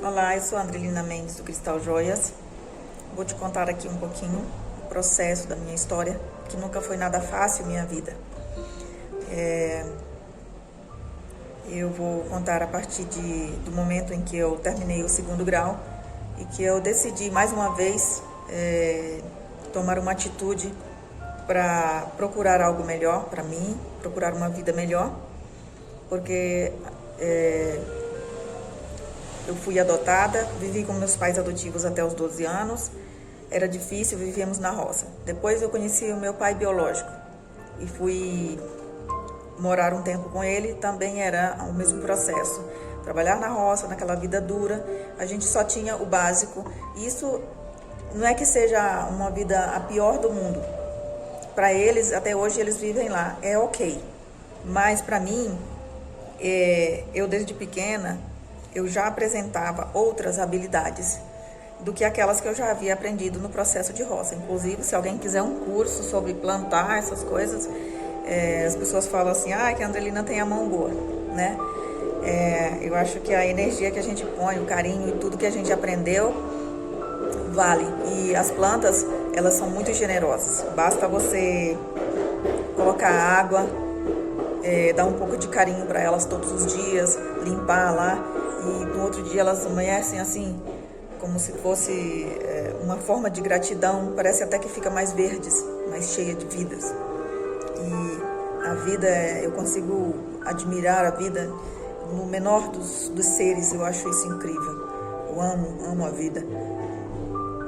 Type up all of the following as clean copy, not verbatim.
Olá, eu sou a Andrelina Mendes do Cristal Joias. Vou te contar aqui um pouquinho o processo da minha história, que nunca foi nada fácil minha vida. Eu vou contar a partir do momento em que eu terminei o 2º grau e que eu decidi mais uma vez tomar uma atitude para procurar algo melhor para mim, procurar uma vida melhor, porque eu fui adotada, vivi com meus pais adotivos até os 12 anos, era difícil, vivíamos na roça. Depois eu conheci o meu pai biológico e fui morar um tempo com ele, também era o mesmo processo. Trabalhar na roça, naquela vida dura, a gente só tinha o básico. Isso não é que seja uma vida a pior do mundo. Para eles, até hoje eles vivem lá, é ok. Mas para mim, eu desde pequena, eu já apresentava outras habilidades do que aquelas que eu já havia aprendido no processo de roça. Inclusive, se alguém quiser um curso sobre plantar, essas coisas, as pessoas falam assim, que a Andrelina tem a mão boa, né? Eu acho que a energia que a gente põe, o carinho e tudo que a gente aprendeu, vale. E as plantas, elas são muito generosas. Basta você colocar água, dar um pouco de carinho para elas todos os dias, limpar lá, e no outro dia elas amanhecem assim, como se fosse uma forma de gratidão. Parece até que fica mais verdes, mais cheia de vidas. E a vida, eu consigo admirar a vida no menor dos seres. Eu acho isso incrível. Eu amo a vida.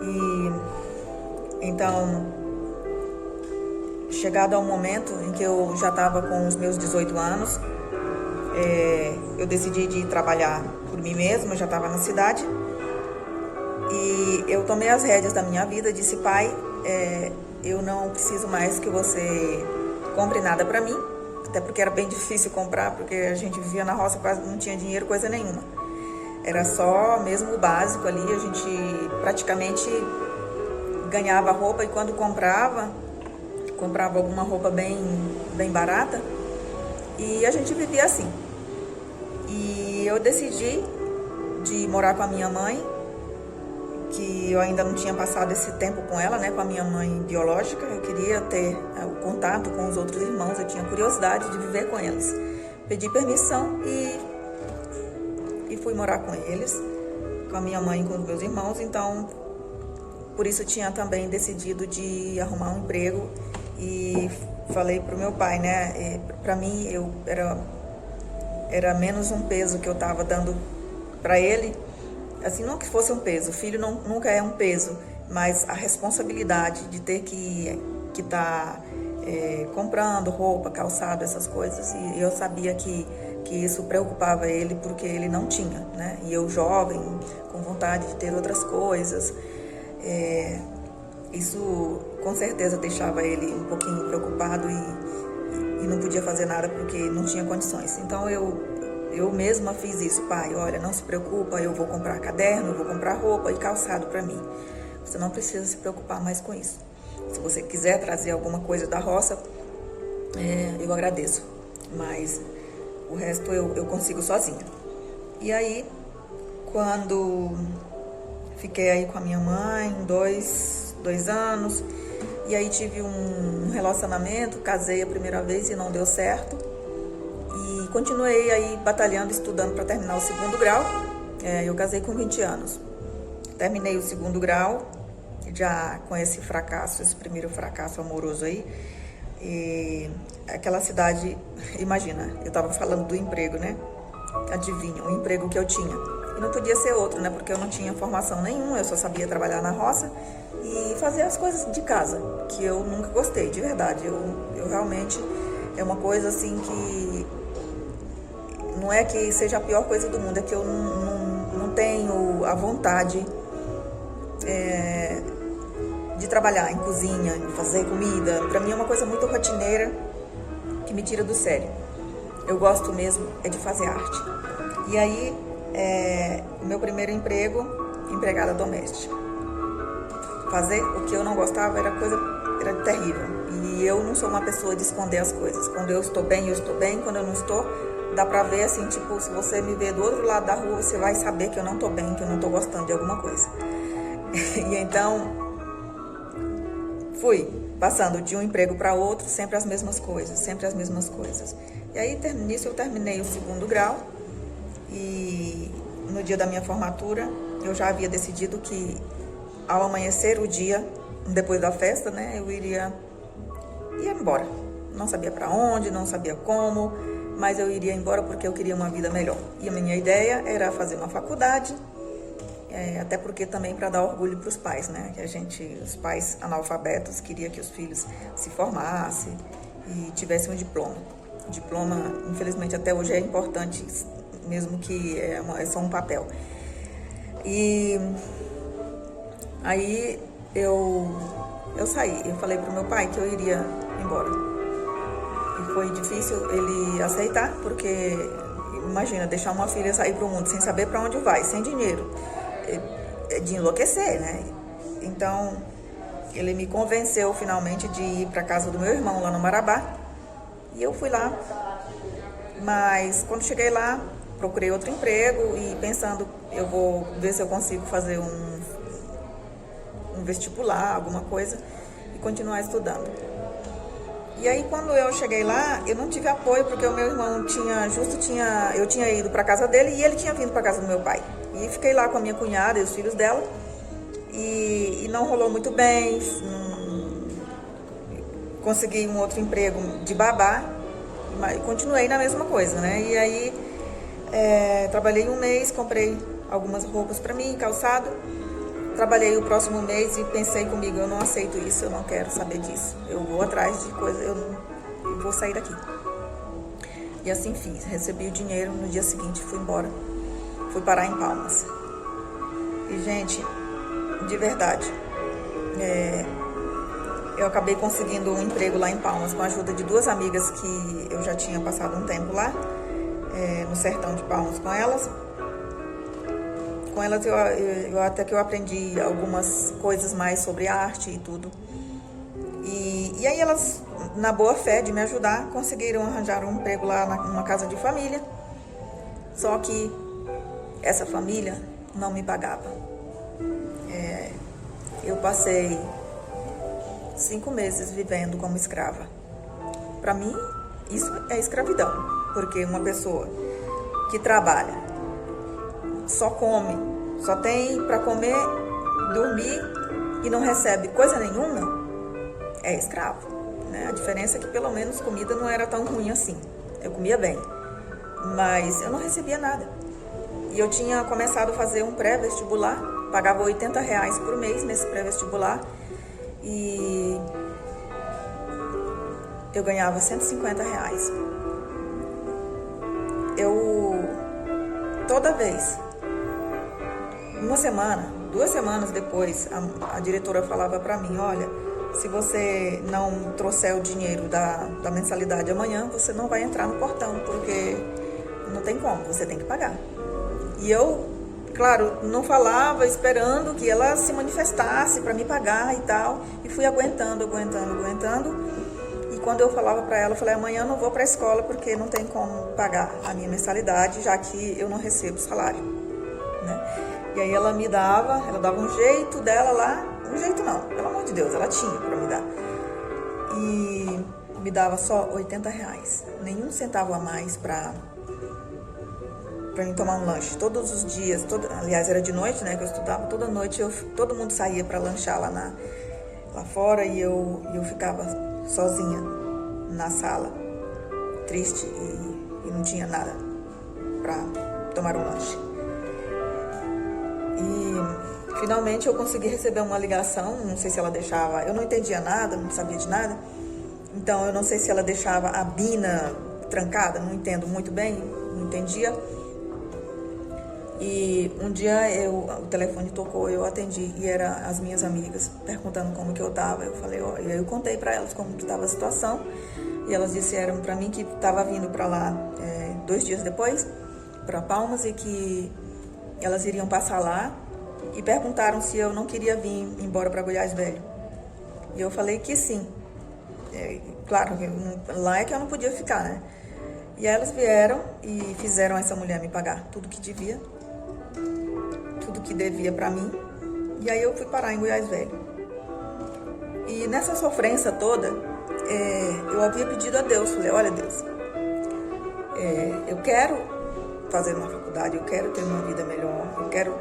E então, chegado ao momento em que eu já estava com os meus 18 anos, eu decidi de ir trabalhar por mim mesma. Eu já estava na cidade e eu tomei as rédeas da minha vida. Disse, pai, eu não preciso mais que você compre nada para mim, até porque era bem difícil comprar, porque a gente vivia na roça, quase não tinha dinheiro, coisa nenhuma. Era só mesmo o básico ali. A gente praticamente ganhava roupa, e quando comprava alguma roupa bem barata, e a gente vivia assim. E eu decidi de morar com a minha mãe, que eu ainda não tinha passado esse tempo com ela, né, com a minha mãe biológica. Eu queria ter o contato com os outros irmãos, eu tinha curiosidade de viver com eles. Pedi permissão e fui morar com eles, com a minha mãe e com os meus irmãos. Então, por isso tinha também decidido de arrumar um emprego, e falei pro meu pai, né, para mim eu era menos um peso que eu estava dando para ele. Assim, não que fosse um peso, o filho nunca é um peso, mas a responsabilidade de ter que tá comprando roupa, calçado, essas coisas, e eu sabia que isso preocupava ele, porque ele não tinha, né? E eu jovem, com vontade de ter outras coisas, isso com certeza deixava ele um pouquinho preocupado e não podia fazer nada porque não tinha condições. Então eu mesma fiz isso. Pai, olha, não se preocupa, eu vou comprar caderno, eu vou comprar roupa e calçado para mim. Você não precisa se preocupar mais com isso. Se você quiser trazer alguma coisa da roça, eu agradeço, mas o resto eu consigo sozinha. E aí, quando fiquei aí com a minha mãe, dois anos, e aí tive um relacionamento, casei a primeira vez e não deu certo. E continuei aí batalhando, estudando para terminar o 2º grau. Eu casei com 20 anos. Terminei o 2º grau, já com esse primeiro fracasso amoroso aí. E aquela cidade, imagina, eu estava falando do emprego, né? Adivinha, o emprego que eu tinha. E não podia ser outro, né? Porque eu não tinha formação nenhuma, eu só sabia trabalhar na roça e fazer as coisas de casa, que eu nunca gostei, de verdade. Eu realmente, é uma coisa assim que não é que seja a pior coisa do mundo, é que eu não tenho a vontade de trabalhar em cozinha, de fazer comida. Pra mim é uma coisa muito rotineira, que me tira do sério. Eu gosto mesmo de fazer arte. E aí, o meu primeiro emprego, empregada doméstica. Fazer o que eu não gostava era terrível. E eu não sou uma pessoa de esconder as coisas. Quando eu estou bem, eu estou bem. Quando eu não estou, dá pra ver assim, tipo, se você me ver do outro lado da rua, você vai saber que eu não tô bem, que eu não tô gostando de alguma coisa. E então, fui passando de um emprego para outro, sempre as mesmas coisas, sempre as mesmas coisas. E aí, nisso, eu terminei o 2º grau e no dia da minha formatura, eu já havia decidido que ao amanhecer o dia, depois da festa, né, eu ia embora. Não sabia para onde, não sabia como, mas eu iria embora porque eu queria uma vida melhor. E a minha ideia era fazer uma faculdade, até porque também para dar orgulho para os pais, né? Que os pais analfabetos, queria que os filhos se formassem e tivessem um diploma. O diploma, infelizmente, até hoje é importante, mesmo que é só um papel. E aí eu saí, eu falei pro meu pai que eu iria embora. E foi difícil ele aceitar, porque imagina, deixar uma filha sair pro mundo sem saber para onde vai, sem dinheiro, é de enlouquecer, né? Então, ele me convenceu finalmente de ir para casa do meu irmão lá no Marabá. E eu fui lá, mas quando cheguei lá, procurei outro emprego e pensando, eu vou ver se eu consigo fazer um vestibular, alguma coisa, e continuar estudando. E aí, quando eu cheguei lá, eu não tive apoio, porque o meu irmão eu tinha ido para casa dele e ele tinha vindo para casa do meu pai. E fiquei lá com a minha cunhada e os filhos dela, e não rolou muito bem. Consegui um outro emprego de babá, mas continuei na mesma coisa, né? E aí, trabalhei um mês, comprei algumas roupas para mim, calçado. Trabalhei o próximo mês e pensei comigo, eu não aceito isso, eu não quero saber disso. Eu vou atrás de coisa, eu vou sair daqui. E assim fiz, recebi o dinheiro, no dia seguinte fui embora. Fui parar em Palmas. E, gente, de verdade, eu acabei conseguindo um emprego lá em Palmas com a ajuda de 2 amigas que eu já tinha passado um tempo lá, no sertão de Palmas com elas. Com elas até que eu aprendi algumas coisas mais sobre arte e tudo. E aí elas, na boa fé de me ajudar, conseguiram arranjar um emprego lá numa casa de família. Só que essa família não me pagava. Eu passei 5 meses vivendo como escrava. Para mim, isso é escravidão, porque uma pessoa que trabalha, só come, só tem para comer, dormir e não recebe coisa nenhuma, é escravo, né? A diferença é que pelo menos comida não era tão ruim assim. Eu comia bem, mas eu não recebia nada. E eu tinha começado a fazer um pré-vestibular, pagava R$80 por mês nesse pré-vestibular e eu ganhava R$150. Toda vez, uma semana, 2 semanas depois, a diretora falava para mim, olha, se você não trouxer o dinheiro da mensalidade amanhã, você não vai entrar no portão, porque não tem como, você tem que pagar. E eu, claro, não falava, esperando que ela se manifestasse para me pagar e tal, e fui aguentando. E quando eu falava para ela, eu falei, amanhã eu não vou para a escola porque não tem como pagar a minha mensalidade, já que eu não recebo salário, né? E aí ela dava um jeito dela lá, um jeito não, pelo amor de Deus, ela tinha para me dar. E me dava só R$80, nenhum centavo a mais para mim tomar um lanche. Todos os dias, aliás, era de noite, né, que eu estudava, toda noite todo mundo saía para lanchar lá fora e eu ficava sozinha na sala, triste e não tinha nada para tomar um lanche. E finalmente eu consegui receber uma ligação, não sei se ela deixava, eu não entendia nada, não sabia de nada, então eu não sei se ela deixava a bina trancada, não entendo muito bem, não entendia. E um dia o telefone tocou, eu atendi e eram as minhas amigas perguntando como que eu tava. Eu falei, e aí eu contei para elas como que tava a situação e elas disseram para mim que estava vindo para lá 2 dias depois, para Palmas, e que elas iriam passar lá e perguntaram se eu não queria vir embora para Goiás Velho. E eu falei que sim. Claro, lá é que eu não podia ficar, né? E elas vieram e fizeram essa mulher me pagar tudo que devia, tudo que devia pra mim. E aí eu fui parar em Goiás Velho. E nessa sofrência toda, eu havia pedido a Deus, falei, olha Deus, eu quero fazer uma faculdade, eu quero ter uma vida melhor, eu quero,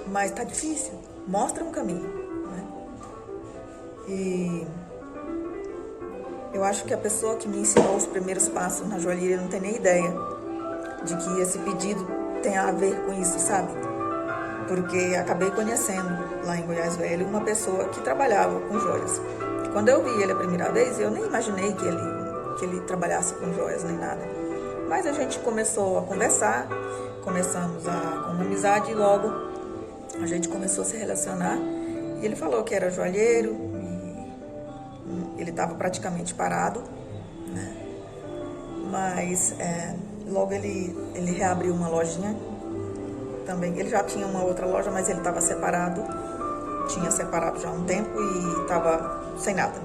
mas tá difícil, mostra um caminho, né? E eu acho que a pessoa que me ensinou os primeiros passos na joalheria não tem nem ideia de que esse pedido tem a ver com isso, sabe? Porque acabei conhecendo lá em Goiás Velho uma pessoa que trabalhava com joias. Quando eu vi ele a primeira vez, eu nem imaginei que ele trabalhasse com joias nem nada. Mas a gente começou a conversar, começamos com uma amizade e logo a gente começou a se relacionar. E ele falou que era joalheiro, e ele estava praticamente parado, né? Mas logo ele reabriu uma lojinha também. Ele já tinha uma outra loja, mas ele estava separado, tinha separado já há um tempo e estava sem nada.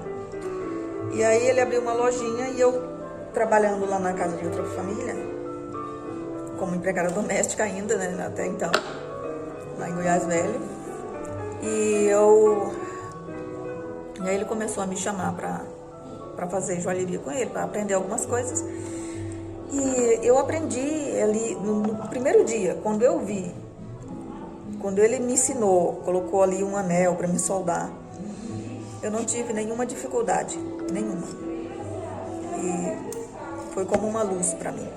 E aí ele abriu uma lojinha e eu trabalhando lá na casa de outra família, como empregada doméstica ainda, né, até então, lá em Goiás Velho. E aí ele começou a me chamar para fazer joalheria com ele, para aprender algumas coisas. E eu aprendi ali no primeiro dia, quando eu vi, quando ele me ensinou, colocou ali um anel para me soldar, eu não tive nenhuma dificuldade, nenhuma. E foi como uma luz para mim.